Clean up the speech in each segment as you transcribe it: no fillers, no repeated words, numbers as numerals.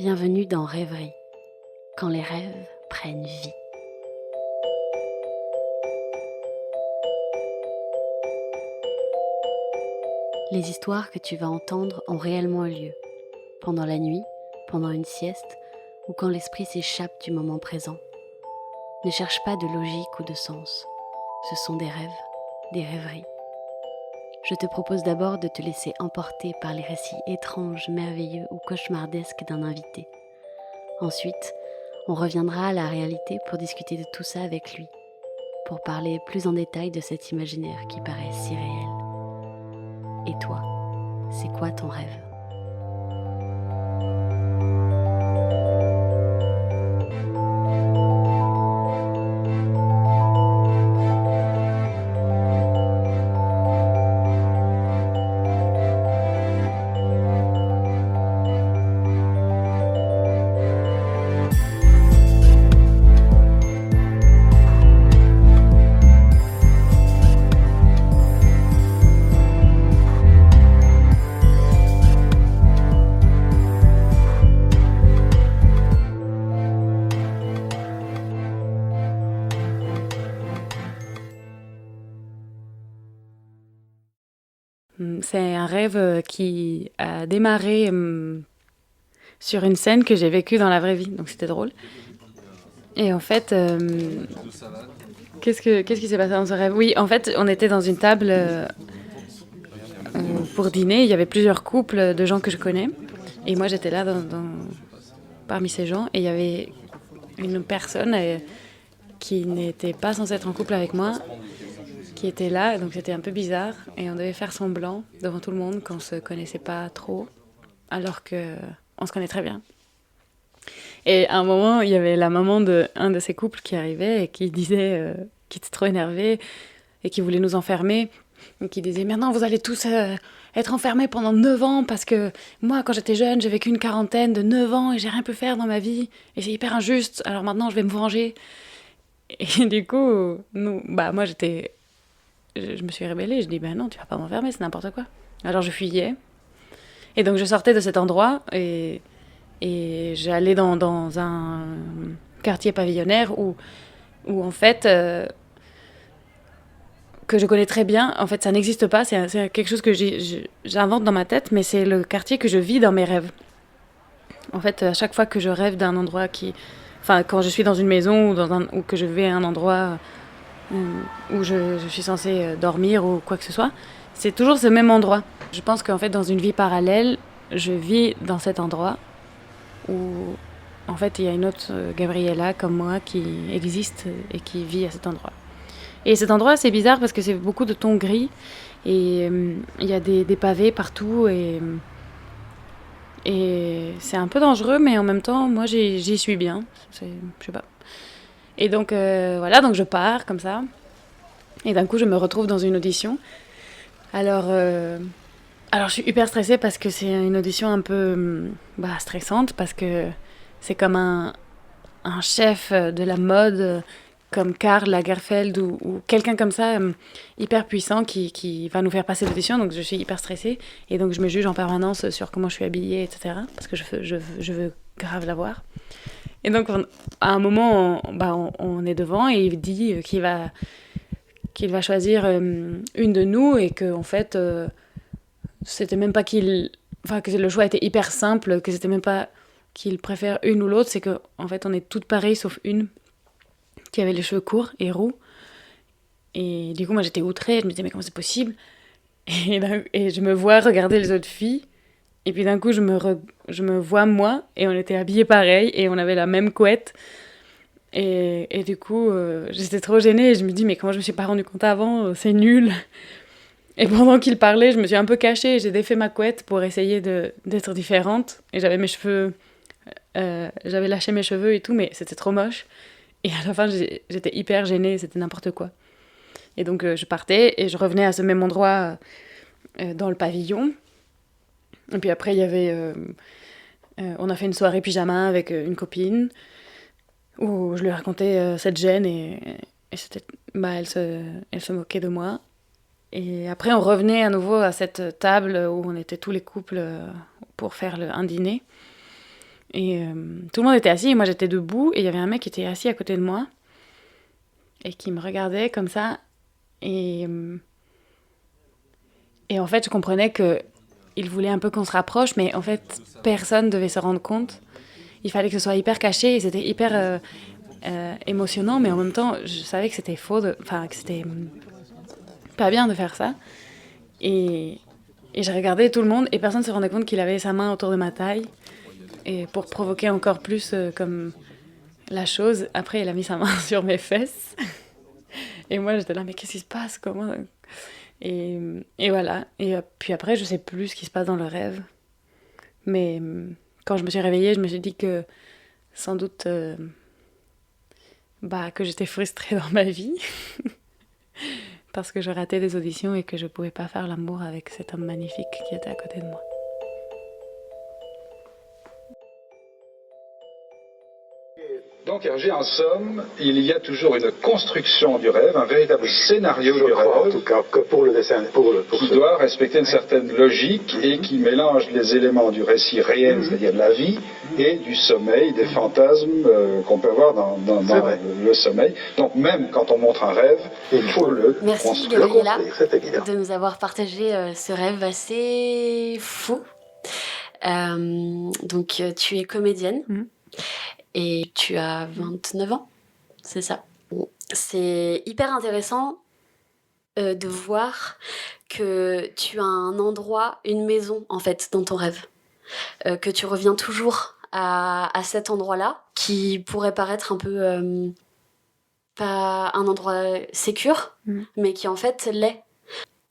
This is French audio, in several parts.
Bienvenue dans Rêverie, quand les rêves prennent vie. Les histoires que tu vas entendre ont réellement lieu, pendant la nuit, pendant une sieste, ou quand l'esprit s'échappe du moment présent. Ne cherche pas de logique ou de sens, ce sont des rêves, des rêveries. Je te propose d'abord de te laisser emporter par les récits étranges, merveilleux ou cauchemardesques d'un invité. Ensuite, on reviendra à la réalité pour discuter de tout ça avec lui, pour parler plus en détail de cet imaginaire qui paraît si réel. Et toi, c'est quoi ton rêve ? C'est un rêve qui a démarré sur une scène que j'ai vécue dans la vraie vie, donc c'était drôle. Et en fait, qu'est-ce qui s'est passé dans ce rêve ? Oui, en fait, on était dans une table pour dîner, il y avait plusieurs couples de gens que je connais, et moi j'étais là parmi ces gens, et il y avait une personne qui n'était pas censée être en couple avec moi, qui était là, donc c'était un peu bizarre, et on devait faire semblant devant tout le monde qu'on se connaissait pas trop, alors que on se connaît très bien. Et à un moment, il y avait la maman d'un de ces couples qui arrivait et qui disait, qui était trop énervée et qui voulait nous enfermer, et qui disait maintenant vous allez tous être enfermés pendant 9 ans parce que moi quand j'étais jeune j'ai vécu une quarantaine de 9 ans et j'ai rien pu faire dans ma vie et c'est hyper injuste, alors maintenant je vais me venger. Et du coup, moi je me suis révélée, je dis non, tu vas pas m'enfermer, c'est n'importe quoi. Alors je fuyais. Et donc je sortais de cet endroit et j'allais dans un quartier pavillonnaire où en fait, que je connais très bien. En fait, ça n'existe pas, c'est quelque chose que j'invente dans ma tête, mais c'est le quartier que je vis dans mes rêves. En fait, à chaque fois que je rêve d'un endroit quand je suis dans une maison ou que je vais à un endroit où je suis censée dormir ou quoi que ce soit, c'est toujours ce même endroit. Je pense qu'en fait, dans une vie parallèle, je vis dans cet endroit où, en fait, il y a une autre Gabriella comme moi qui existe et qui vit à cet endroit. Et cet endroit, c'est bizarre parce que c'est beaucoup de tons gris et il y a des pavés partout et c'est un peu dangereux, mais en même temps, moi, j'y suis bien. Je sais pas. Et donc, voilà, donc je pars comme ça. Et d'un coup, je me retrouve dans une audition. Alors, je suis hyper stressée parce que c'est une audition un peu stressante, parce que c'est comme un chef de la mode, comme Karl Lagerfeld ou quelqu'un comme ça, hyper puissant, qui va nous faire passer l'audition. Donc, je suis hyper stressée. Et donc, je me juge en permanence sur comment je suis habillée, etc. Parce que je veux grave la voir. Et donc, à un moment, on est devant et il dit qu'il va choisir une de nous et que, en fait, c'était même pas que le choix était hyper simple, que c'était même pas qu'il préfère une ou l'autre, c'est que, en fait, on est toutes pareilles sauf une qui avait les cheveux courts et roux. Et du coup, moi, j'étais outrée, je me disais, mais comment c'est possible ? Et je me vois regarder les autres filles. Et puis d'un coup, je me vois moi, et on était habillés pareil, et on avait la même couette. Et du coup, j'étais trop gênée, et je me dis, mais comment je me suis pas rendu compte avant ? C'est nul. Et pendant qu'il parlait, je me suis un peu cachée, et j'ai défait ma couette pour essayer d'être différente. Et j'avais mes cheveux, j'avais lâché mes cheveux et tout, mais c'était trop moche. Et à la fin, j'étais hyper gênée, c'était n'importe quoi. Et donc, je partais, et je revenais à ce même endroit dans le pavillon. Et puis après, il y avait... on a fait une soirée pyjama avec une copine, où je lui racontais cette gêne, et c'était... elle se moquait de moi. Et après, on revenait à nouveau à cette table où on était tous les couples pour faire un dîner. Et tout le monde était assis et moi j'étais debout et il y avait un mec qui était assis à côté de moi et qui me regardait comme ça. Et, et en fait, je comprenais qu'il voulait un peu qu'on se rapproche, mais en fait, personne devait se rendre compte. Il fallait que ce soit hyper caché et c'était hyper émotionnant, mais en même temps, je savais que c'était faux, enfin, que c'était pas bien de faire ça. Et, et j'ai regardé tout le monde et personne ne se rendait compte qu'il avait sa main autour de ma taille. Et pour provoquer encore plus comme la chose, après il a mis sa main sur mes fesses. Et moi j'étais là, mais qu'est-ce qui se passe? Comment et voilà. Et puis après, je sais plus ce qui se passe dans le rêve. Mais quand je me suis réveillée, je me suis dit que sans doute que j'étais frustrée dans ma vie. Parce que je ratais des auditions et que je pouvais pas faire l'amour avec cet homme magnifique qui était à côté de moi. Donc Hergé, en somme, il y a toujours une construction du rêve, un véritable scénario du rêve, en tout cas, que pour le dessin, qui doit respecter une certaine logique et qui mélange les éléments du récit réel, c'est-à-dire de la vie, et du sommeil, des fantasmes qu'on peut avoir dans le sommeil. Donc même quand on montre un rêve, il faut le construire. Merci de nous avoir partagé ce rêve assez fou. Donc tu es comédienne. Et tu as 29 ans, c'est ça. C'est hyper intéressant de voir que tu as un endroit, une maison en fait dans ton rêve. Que tu reviens toujours à cet endroit-là, qui pourrait paraître un peu pas un endroit sécure, mais qui en fait l'est.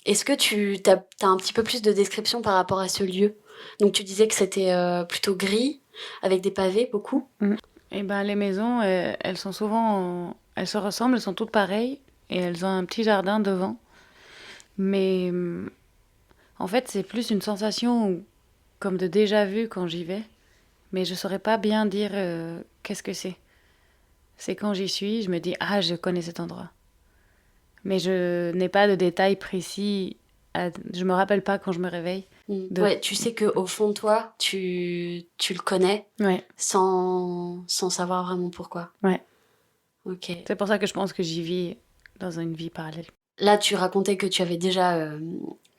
Est-ce que tu as un petit peu plus de description par rapport à ce lieu? Donc tu disais que c'était plutôt gris, avec des pavés, beaucoup. Eh ben, les maisons, elles sont souvent... Elles se ressemblent, elles sont toutes pareilles. Et elles ont un petit jardin devant. Mais en fait, c'est plus une sensation comme de déjà-vu quand j'y vais. Mais je saurais pas bien dire qu'est-ce que c'est. C'est quand j'y suis, je me dis « Ah, je connais cet endroit ». Mais je n'ai pas de détails précis. Je me rappelle pas quand je me réveille. Ouais, tu sais qu'au fond de toi, tu le connais, sans savoir vraiment pourquoi. Ouais. Ok. C'est pour ça que je pense que j'y vis dans une vie parallèle. Là, tu racontais que tu avais déjà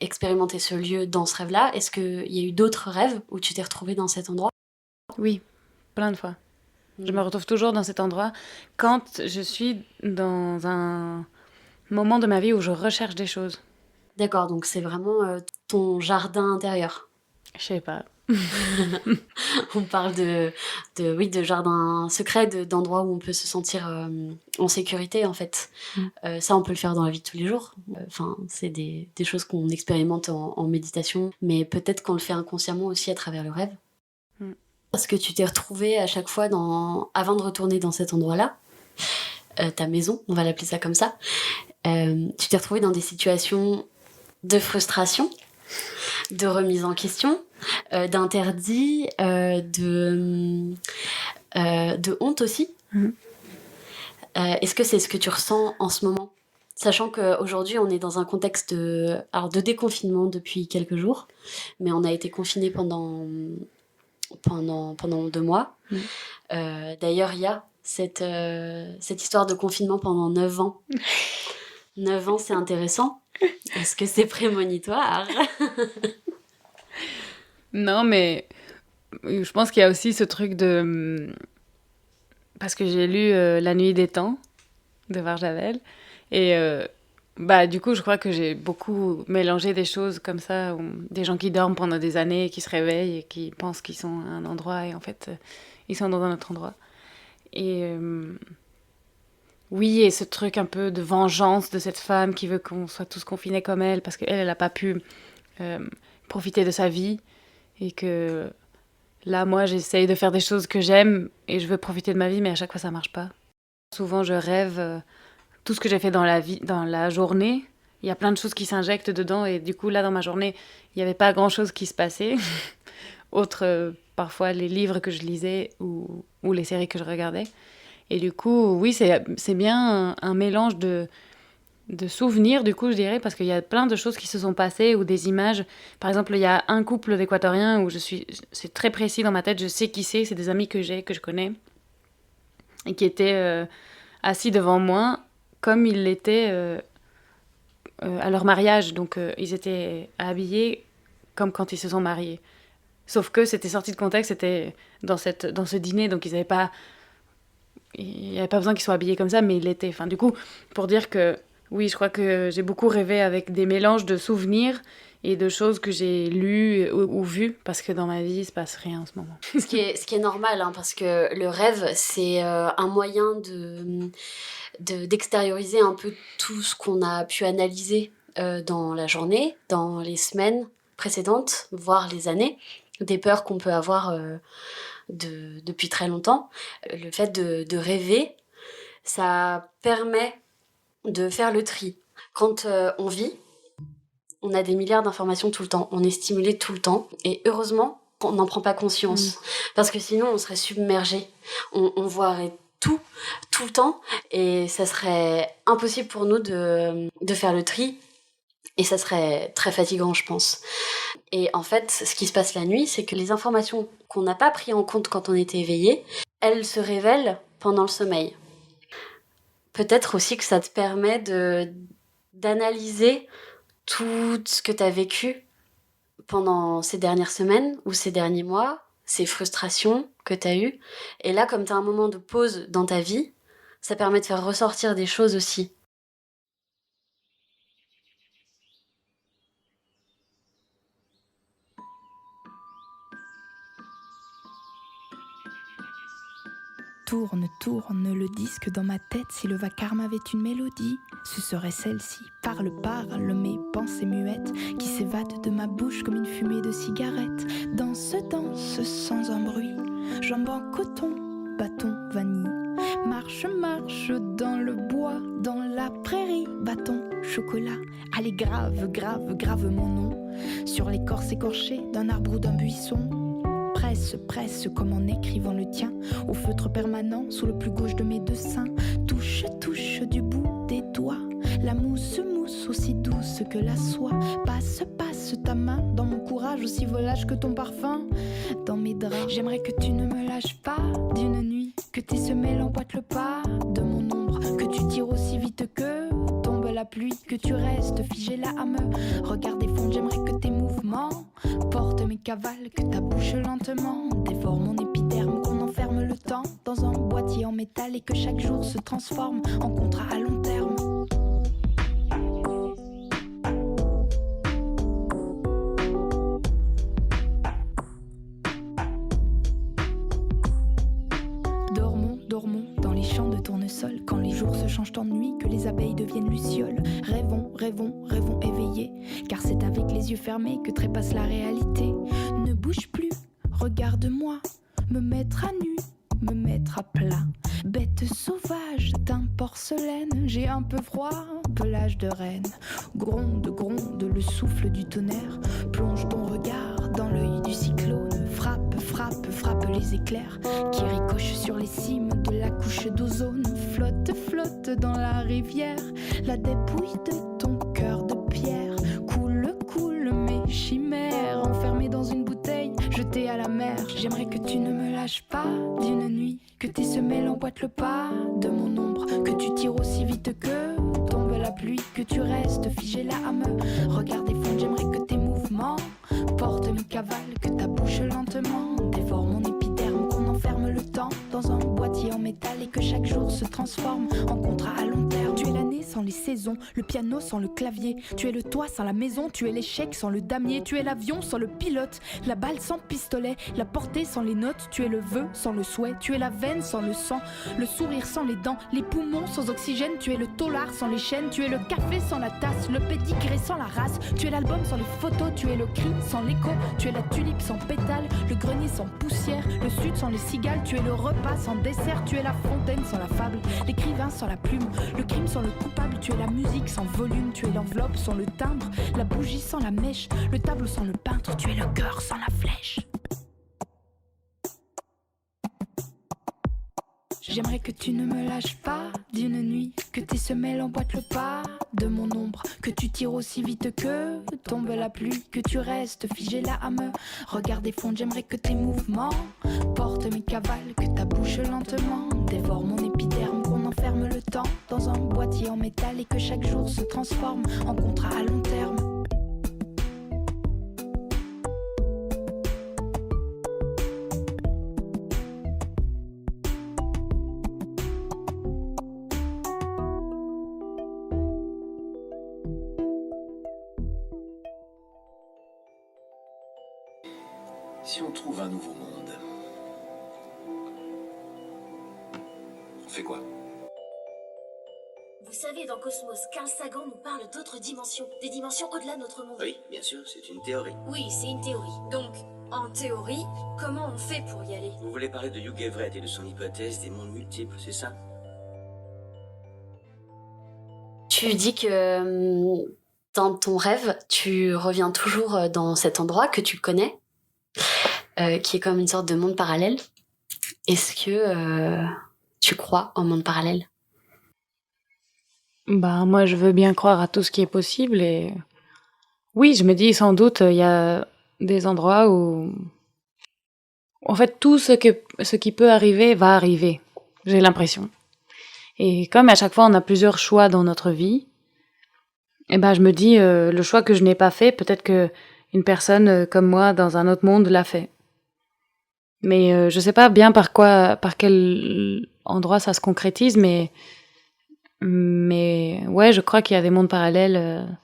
expérimenté ce lieu dans ce rêve-là. Est-ce qu'il y a eu d'autres rêves où tu t'es retrouvée dans cet endroit? Oui, plein de fois. Je me retrouve toujours dans cet endroit quand je suis dans un moment de ma vie où je recherche des choses. D'accord, donc c'est vraiment ton jardin intérieur. Je sais pas. On parle de jardin secret, d'endroits où on peut se sentir en sécurité en fait. Ça, on peut le faire dans la vie de tous les jours. Enfin, c'est des choses qu'on expérimente en méditation, mais peut-être qu'on le fait inconsciemment aussi à travers le rêve. Parce que tu t'es retrouvée à chaque fois avant de retourner dans cet endroit-là, ta maison, on va l'appeler ça comme ça, tu t'es retrouvée dans des situations de frustration, de remise en question, d'interdit, de honte aussi. Est-ce que c'est ce que tu ressens en ce moment? Sachant qu'aujourd'hui, on est dans un contexte de déconfinement depuis quelques jours, mais on a été confinés pendant 2 mois. D'ailleurs, il y a cette histoire de confinement pendant 9 ans. 9 ans, c'est intéressant. Est-ce que c'est prémonitoire? Non, mais je pense qu'il y a aussi ce truc de... Parce que j'ai lu La nuit des temps de Barjavel. Et du coup, je crois que j'ai beaucoup mélangé des choses comme ça. Des gens qui dorment pendant des années, qui se réveillent et qui pensent qu'ils sont à un endroit et en fait, ils sont dans un autre endroit. Et oui, et ce truc un peu de vengeance de cette femme qui veut qu'on soit tous confinés comme elle parce qu'elle, elle n'a pas pu profiter de sa vie. Et que là, moi, j'essaye de faire des choses que j'aime et je veux profiter de ma vie, mais à chaque fois, ça marche pas. Souvent, je rêve tout ce que j'ai fait dans la journée. Il y a plein de choses qui s'injectent dedans et du coup, là, dans ma journée, il n'y avait pas grand-chose qui se passait. Autre, parfois, les livres que je lisais ou les séries que je regardais. Et du coup, oui, c'est bien un mélange de souvenirs, du coup, je dirais, parce qu'il y a plein de choses qui se sont passées ou des images. Par exemple, il y a un couple d'Équatoriens où c'est très précis dans ma tête, je sais qui c'est des amis que je connais, et qui étaient assis devant moi comme ils l'étaient à leur mariage. Donc, ils étaient habillés comme quand ils se sont mariés. Sauf que c'était sorti de contexte, c'était dans ce dîner, donc il n'y avait pas besoin qu'ils soient habillés comme ça, mais ils l'étaient. Enfin, du coup, pour dire que oui, je crois que j'ai beaucoup rêvé avec des mélanges de souvenirs et de choses que j'ai lues ou vues, parce que dans ma vie, il ne se passe rien en ce moment. Ce qui est normal, hein, parce que le rêve, c'est un moyen d'extérioriser un peu tout ce qu'on a pu analyser dans la journée, dans les semaines précédentes, voire les années, des peurs qu'on peut avoir depuis très longtemps. Le fait de rêver, ça permet de faire le tri. Quand on vit, on a des milliards d'informations tout le temps, on est stimulé tout le temps, et heureusement qu'on n'en prend pas conscience, parce que sinon on serait submergé, on voirait tout le temps, et ça serait impossible pour nous de faire le tri, et ça serait très fatigant, je pense. Et en fait, ce qui se passe la nuit, c'est que les informations qu'on n'a pas prises en compte quand on était éveillé, elles se révèlent pendant le sommeil. Peut-être aussi que ça te permet d'analyser tout ce que tu as vécu pendant ces dernières semaines ou ces derniers mois, ces frustrations que tu as eues. Et là, comme tu as un moment de pause dans ta vie, ça permet de faire ressortir des choses aussi. Tourne le disque dans ma tête. Si le vacarme avait une mélodie, ce serait celle-ci. Parle, mes pensées muettes qui s'évadent de ma bouche comme une fumée de cigarette. Danse sans un bruit, jambes en coton, bâton vanille. Marche dans le bois, dans la prairie, bâton, chocolat. Allez, grave mon nom sur l'écorce écorchée d'un arbre ou d'un buisson. Presse comme en écrivant le tien au feutre permanent sous le plus gauche de mes deux seins. Touche du bout des doigts la mousse aussi douce que la soie. Passe ta main dans mon courage aussi volage que ton parfum dans mes draps. J'aimerais que tu ne me lâches pas d'une nuit, que tes semelles emboîtent le pas de mon ombre, que tu tires aussi vite que tombe la pluie, que tu restes figé là à me regarder fondre. J'aimerais que tes mouvements portent mes cavales, que ta bouche lentement dévore mon épiderme, qu'on enferme le temps dans un boîtier en métal et que chaque jour se transforme en contrat à long terme. Dormons dans les champs de tournesol, quand les jours se changent en nuit, que les abeilles deviennent lucioles. Rêvons éveillés, car c'est avec les yeux fermés que trépasse la réalité. Ne bouge plus, regarde-moi, me mettre à nu, me mettre à plat. Bête sauvage d'un porcelaine, j'ai un peu froid, pelage de reine. Gronde le souffle du tonnerre, plonge ton regard dans l'œil du cyclone. Frappe les éclairs qui ricochent sur les cimes de la couche d'ozone. Flotte dans la rivière, la dépouille de ton cœur de pierre. Coule mes chimères, enfermées dans une bouteille, jetée à la mer. J'aimerais que tu ne me lâches pas d'une nuit, que tes semelles emboîtent le pas de mon ombre, que tu tires aussi vite que tombe la pluie, que tu restes figé là à me regarder fondre. J'aimerais que tes mouvements portent mes cavales, que ta bouche lentement dévore mon épiderme, qu'on enferme le temps dans un boîtier en métal et que chaque jour se transforme en contrat à long terme. Tu es l'année sans les saisons, le piano sans le clavier, tu es le toit sans la maison, tu es l'échec sans le damier, tu es l'avion sans le pilote, la balle sans pistolet, la portée sans les notes, tu es le vœu sans le souhait, tu es la veine sans le sang, le sourire sans les dents, les poumons sans oxygène, tu es le taulard sans les chaînes, tu es le café sans la tasse, le pédigré sans la race, tu es l'album sans les photos, tu es le cri sans l'écho, tu es la tulipe sans pétale, le grenier sans poussière, le sud sans les cigales, tu es le repas sans dessert, tu es la fontaine sans la fable, l'écrivain sans la plume, le crime sans le coupable, tu es la musique sans volume, tu es l'enveloppe sans le timbre, la bougie sans la mèche, le tableau sans le peintre, tu es le cœur sans la flèche. J'aimerais que tu ne me lâches pas d'une nuit, que tes semelles emboîtent le pas de mon ombre, que tu tires aussi vite que tombe la pluie, que tu restes figé là à me regarder fondre. J'aimerais que tes mouvements portent mes cavales, que ta bouche lentement dévore mon épiderme, qu'on enferme le temps dans un boîtier en métal et que chaque jour se transforme en contrat à long terme. Si on trouve un nouveau monde, on fait quoi? Vous savez, dans Cosmos, Carl Sagan nous parle d'autres dimensions, des dimensions au-delà de notre monde. Oui, bien sûr, c'est une théorie. Oui, c'est une théorie. Donc, en théorie, comment on fait pour y aller? Vous voulez parler de Hugh Everett et de son hypothèse des mondes multiples, c'est ça? Tu dis que dans ton rêve, tu reviens toujours dans cet endroit que tu connais, qui est comme une sorte de monde parallèle. Est-ce que tu crois en monde parallèle? Bah, moi, je veux bien croire à tout ce qui est possible et oui, je me dis sans doute, il y a des endroits où, en fait, tout ce qui peut arriver va arriver. J'ai l'impression. Et comme à chaque fois on a plusieurs choix dans notre vie, et ben je me dis le choix que je n'ai pas fait, peut-être que une personne comme moi dans un autre monde l'a fait. Mais je sais pas bien par quel endroit ça se concrétise, mais ouais, je crois qu'il y a des mondes parallèles.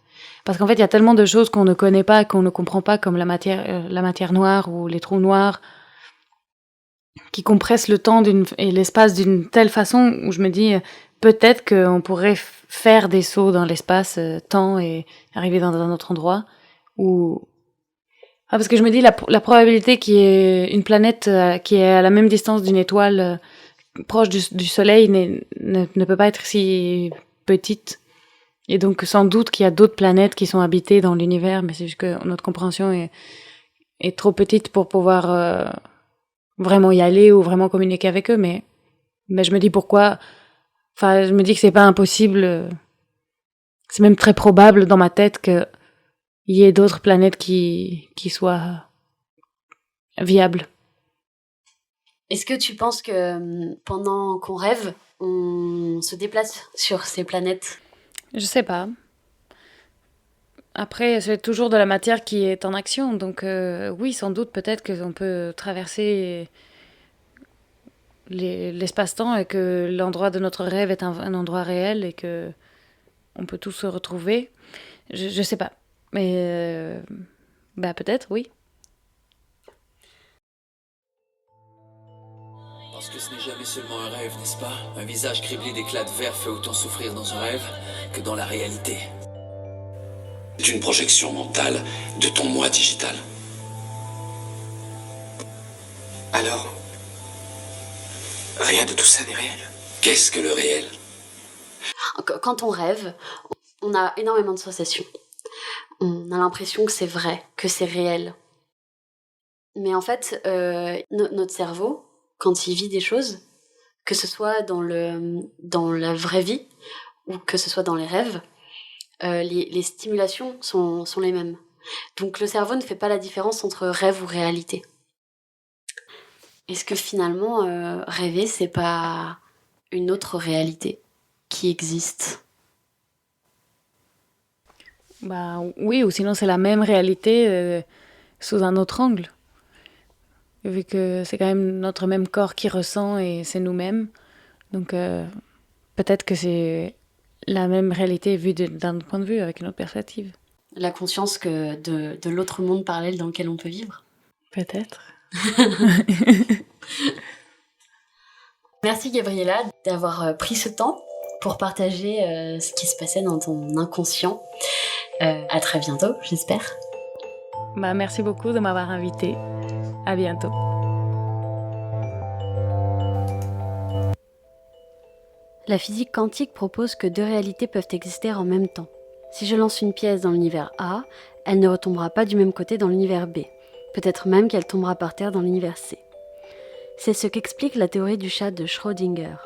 Parce qu'en fait, il y a tellement de choses qu'on ne connaît pas, qu'on ne comprend pas, comme la matière noire ou les trous noirs, qui compressent le temps et l'espace d'une telle façon où je me dis peut-être qu'on pourrait faire des sauts dans l'espace, temps et arriver dans un autre endroit. Parce que je me dis la probabilité qu'il y ait une planète qui est à la même distance d'une étoile proche du Soleil ne peut pas être si petite. Et donc sans doute qu'il y a d'autres planètes qui sont habitées dans l'univers, mais c'est juste que notre compréhension est trop petite pour pouvoir vraiment y aller ou vraiment communiquer avec eux. Mais je me dis je me dis que c'est pas impossible. C'est même très probable dans ma tête qu'il y ait d'autres planètes qui soient viables. Est-ce que tu penses que pendant qu'on rêve, on se déplace sur ces planètes? Je sais pas. Après, c'est toujours de la matière qui est en action, donc oui, sans doute, peut-être qu'on peut traverser l'espace-temps et que l'endroit de notre rêve est un endroit réel et que on peut tous se retrouver. Je sais pas, mais peut-être, oui. Parce que ce n'est jamais seulement un rêve, n'est-ce pas? Un visage criblé d'éclats de verre fait autant souffrir dans un rêve que dans la réalité. C'est une projection mentale de ton moi digital. Alors, rien de tout ça n'est réel. Qu'est-ce que le réel? Quand on rêve, on a énormément de sensations. On a l'impression que c'est vrai, que c'est réel. Mais en fait, notre cerveau, quand il vit des choses, que ce soit dans la vraie vie ou que ce soit dans les rêves, les stimulations sont les mêmes. Donc le cerveau ne fait pas la différence entre rêve ou réalité. Est-ce que finalement, rêver, c'est pas une autre réalité qui existe? Bah oui, ou sinon c'est la même réalité sous un autre angle. Vu que c'est quand même notre même corps qui ressent et c'est nous-mêmes. Donc peut-être que c'est la même réalité vue d'un autre point de vue, avec une autre perspective. La conscience de l'autre monde parallèle dans lequel on peut vivre. Peut-être. Merci Gabriella d'avoir pris ce temps pour partager ce qui se passait dans ton inconscient. À très bientôt, j'espère. Merci beaucoup de m'avoir invitée. À bientôt. La physique quantique propose que deux réalités peuvent exister en même temps. Si je lance une pièce dans l'univers A, elle ne retombera pas du même côté dans l'univers B. Peut-être même qu'elle tombera par terre dans l'univers C. C'est ce qu'explique la théorie du chat de Schrödinger.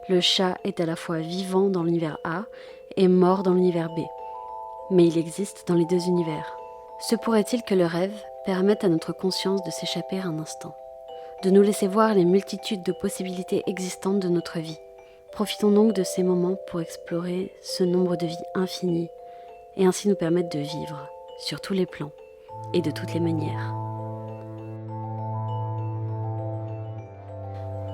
Le chat est à la fois vivant dans l'univers A et mort dans l'univers B. Mais il existe dans les deux univers. Se pourrait-il que le rêve permette à notre conscience de s'échapper un instant, de nous laisser voir les multitudes de possibilités existantes de notre vie? Profitons donc de ces moments pour explorer ce nombre de vies infinies et ainsi nous permettre de vivre sur tous les plans et de toutes les manières.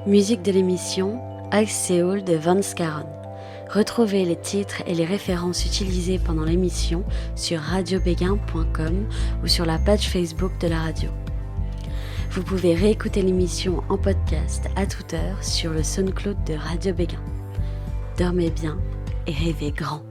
Musique de l'émission Ice Seoul de Van Scaron. Retrouvez les titres et les références utilisées pendant l'émission sur radiobéguin.com ou sur la page Facebook de la radio. Vous pouvez réécouter l'émission en podcast à toute heure sur le SoundCloud de Radio Béguin. Dormez bien et rêvez grand.